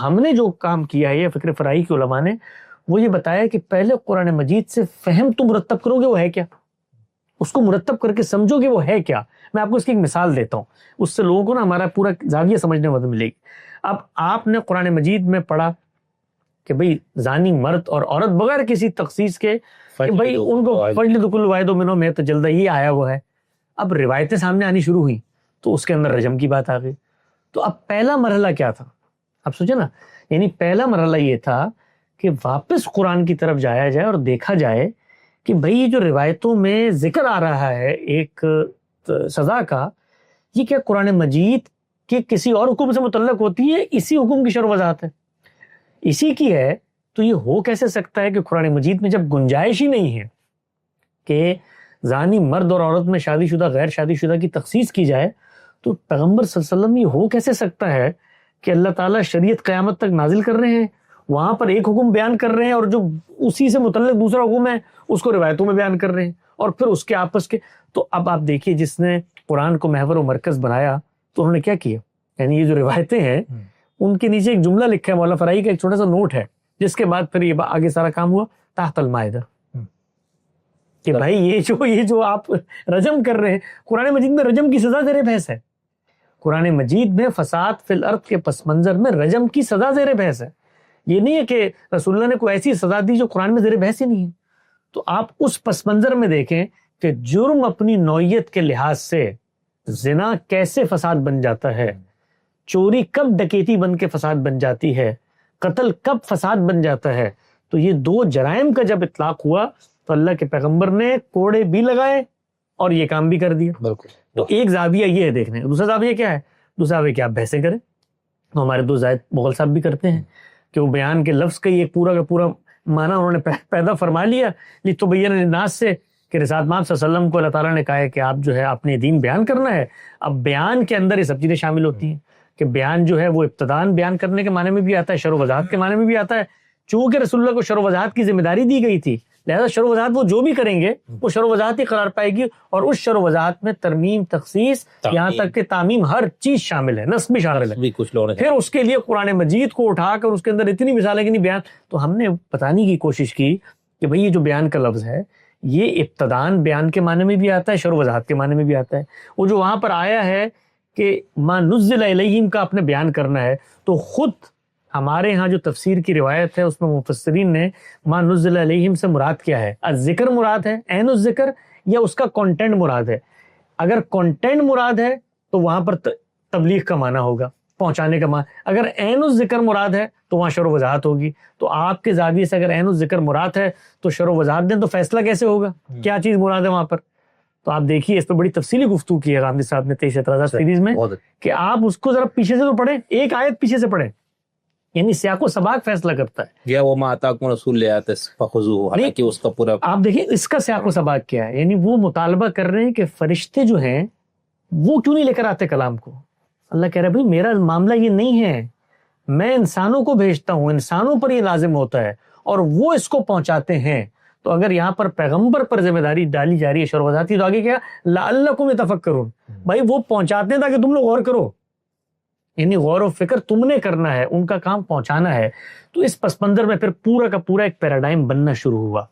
ہم نے جو کام کیا ہے فکر فرائی کے علماء نے، وہ یہ بتایا کہ پہلے قرآن مجید سے فہم تم مرتب کرو گے وہ ہے کیا، اس کو مرتب کر کے سمجھو گے وہ ہے کیا. میں آپ کو اس کی ایک مثال دیتا ہوں، اس سے لوگوں کو نا ہمارا پورا زاویہ سمجھنے میں مدد ملے گی. اب آپ نے قرآن مجید میں پڑھا کہ بھئی زانی مرد اور عورت بغیر کسی تخصیص کے کہ بھئی ان کو فجلدوا کل واحد منہم ما تجلدہ، یہ آیا وہ ہے. اب روایتیں سامنے آنی شروع ہوئی تو اس کے اندر رجم کی بات آ گئی. تو اب پہلا مرحلہ کیا تھا، اب سوچے نا، یعنی پہلا مرحلہ یہ تھا کہ واپس قرآن کی طرف جایا جائے اور دیکھا جائے کہ بھئی یہ جو روایتوں میں ذکر آ رہا ہے ایک سزا کا، یہ کیا قرآن مجید کے کسی اور حکم سے متعلق ہوتی ہے، اسی حکم کی شرح وضاحت ہے، اسی کی ہے. تو یہ ہو کیسے سکتا ہے کہ قرآن مجید میں جب گنجائش ہی نہیں ہے کہ زانی مرد اور عورت میں شادی شدہ غیر شادی شدہ کی تخصیص کی جائے، تو پیغمبر صلی اللہ علیہ وسلم یہ ہو کیسے سکتا ہے کہ اللہ تعالیٰ شریعت قیامت تک نازل کر رہے ہیں، وہاں پر ایک حکم بیان کر رہے ہیں اور جو اسی سے متعلق دوسرا حکم ہے اس کو روایتوں میں بیان کر رہے ہیں اور پھر اس کے آپس کے. تو اب آپ دیکھیے جس نے قرآن کو محور و مرکز بنایا تو انہوں نے کیا کیا، یعنی یہ جو روایتیں ہیں ان کے نیچے ایک جملہ لکھا ہے، مولانا فرائی کا ایک چھوٹا سا نوٹ ہے، جس کے بعد پھر یہ آگے سارا کام ہوا تحت المائدہ، کہ بھائی یہ جو آپ رجم کر رہے ہیں، قرآن مجید میں رجم کی سزا زیر بحث ہے. قرآن مجید میں فساد فی الارض کے پس منظر میں رجم کی سزا زیر بحث ہے. یہ نہیں ہے کہ رسول اللہ نے کوئی ایسی سزا دی جو قرآن میں زیر بحث ہی نہیں ہے. تو آپ اس پس منظر میں دیکھیں کہ جرم اپنی نوعیت کے لحاظ سے زنا کیسے فساد بن جاتا ہے، چوری کب ڈکیتی بن کے فساد بن جاتی ہے، قتل کب فساد بن جاتا ہے. تو یہ دو جرائم کا جب اطلاق ہوا تو اللہ کے پیغمبر نے کوڑے بھی لگائے اور یہ کام بھی کر دیا. بالکل. تو ایک زاویہ یہ ہے دیکھنے، دوسرا زاویہ کیا ہے، دوسرا زاویہ کہ آپ بحثیں کریں. تو ہمارے دو زائد مغل صاحب بھی کرتے ہیں کہ وہ بیان کے لفظ کا یہ پورا کا پورا معنی انہوں نے پیدا فرما لیا لتبین للناس سے، کہ رسالت مآب صلی اللہ علیہ وسلم کو اللہ تعالیٰ نے کہا ہے کہ آپ جو ہے اپنے دین بیان کرنا ہے. اب بیان کے اندر یہ سب چیزیں شامل ہوتی ہیں کہ بیان جو ہے وہ ابتداً بیان کرنے کے معنی میں بھی آتا ہے، شرح و وضاحت کے معنی میں بھی آتا ہے. چونکہ رسول اللہ کو شرح و وضاحت کی ذمہ داری دی گئی تھی، لہذا شرح و وضاحت وہ جو بھی کریں گے وہ شرح و وضاحت ہی قرار پائے گی، اور اس شرح و وضاحت میں ترمیم، تخصیص، یہاں تک کہ تعمیم، ہر چیز شامل ہے، نصب بھی شامل ہے. پھر اس کے لیے قرآن مجید کو اٹھا کر اس کے اندر اتنی مثالیں کہ نہیں بیان. تو ہم نے بتانے کی کوشش کی کہ بھئی یہ جو بیان کا لفظ ہے یہ ابتداً بیان کے معنی میں بھی آتا ہے، شرح و وضاحت کے معنی میں بھی آتا ہے. وہ جو وہاں پر آیا ہے کہ ما نزل الیہم کا اپنے بیان کرنا ہے، تو خود ہمارے ہاں جو تفسیر کی روایت ہے اس میں مفسرین نے ما نزل علیہم سے مراد کیا ہے، الذکر مراد ہے، عین الذکر، یا اس کا کنٹینٹ مراد ہے. اگر کنٹینٹ مراد ہے تو وہاں پر تبلیغ کا معنی ہوگا، پہنچانے کا معنی. اگر عین الذکر مراد ہے تو وہاں شرح و وضاحت ہوگی. تو آپ کے زاویے سے اگر عین الذکر مراد ہے تو شرح و وضاحت دیں تو فیصلہ کیسے ہوگا، کیا چیز مراد ہے وہاں پر. تو آپ دیکھیے اس پہ بڑی تفصیلی گفتگو کی ہے غامدی صاحب نے 23 اعتراضات سیریز میں، کہ آپ اس کو ذرا پیچھے سے تو پڑھیں، ایک آیت پیچھے سے پڑھیں، یعنی سیاق و سباق فیصلہ کرتا ہے. یا وہ ما آتاکم رسول لیات فخذوہ، حالانکہ اس کا پورا آپ دیکھیں اس کا سیاق و سباق کیا ہے. یعنی وہ مطالبہ کر رہے ہیں کہ فرشتے جو ہیں وہ کیوں نہیں لے کر آتے کلام کو. اللہ کہہ رہا ہے بھائی میرا معاملہ یہ نہیں ہے، میں انسانوں کو بھیجتا ہوں، انسانوں پر یہ لازم ہوتا ہے اور وہ اس کو پہنچاتے ہیں. تو اگر یہاں پر پیغمبر پر ذمہ داری ڈالی جا رہی ہے شرح و وضاحت کی، تو آگے کیا لعلکم تفکرون، بھائی وہ پہنچاتے ہیں تاکہ تم لوگ غور کرو، یعنی غور و فکر تم نے کرنا ہے، ان کا کام پہنچانا ہے. تو اس پس منظر میں پھر پورا کا پورا ایک پیراڈائم بننا شروع ہوا.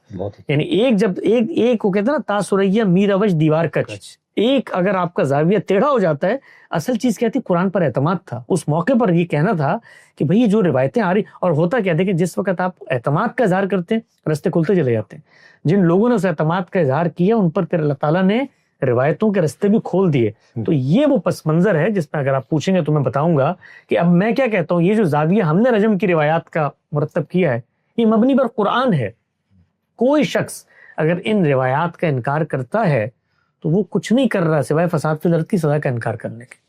یعنی ایک جب ایک کو کہتے ہیں نا تاسریا میر اوج دیوار کچ، ایک اگر آپ کا زاویہ ٹیڑھا ہو جاتا ہے. اصل چیز کیا تھی، قرآن پر اعتماد تھا. اس موقع پر یہ کہنا تھا کہ بھئی یہ جو روایتیں آ رہی، اور ہوتا کیا تھا کہ جس وقت آپ اعتماد کا اظہار کرتے ہیں رستے کھلتے چلے جاتے ہیں. جن لوگوں نے اس اعتماد کا اظہار کیا ان پر پھر اللہ تعالیٰ نے روایتوں کے رستے بھی کھول دیے. تو یہ وہ پس منظر ہے جس میں اگر آپ پوچھیں گے تو میں بتاؤں گا کہ اب میں کیا کہتا ہوں، یہ جو زاویہ ہم نے رجم کی روایات کا مرتب کیا ہے یہ مبنی پر قرآن ہے. کوئی شخص اگر ان روایات کا انکار کرتا ہے تو وہ کچھ نہیں کر رہا سوائے فساد فی الارض کی سزا کا انکار کرنے کے.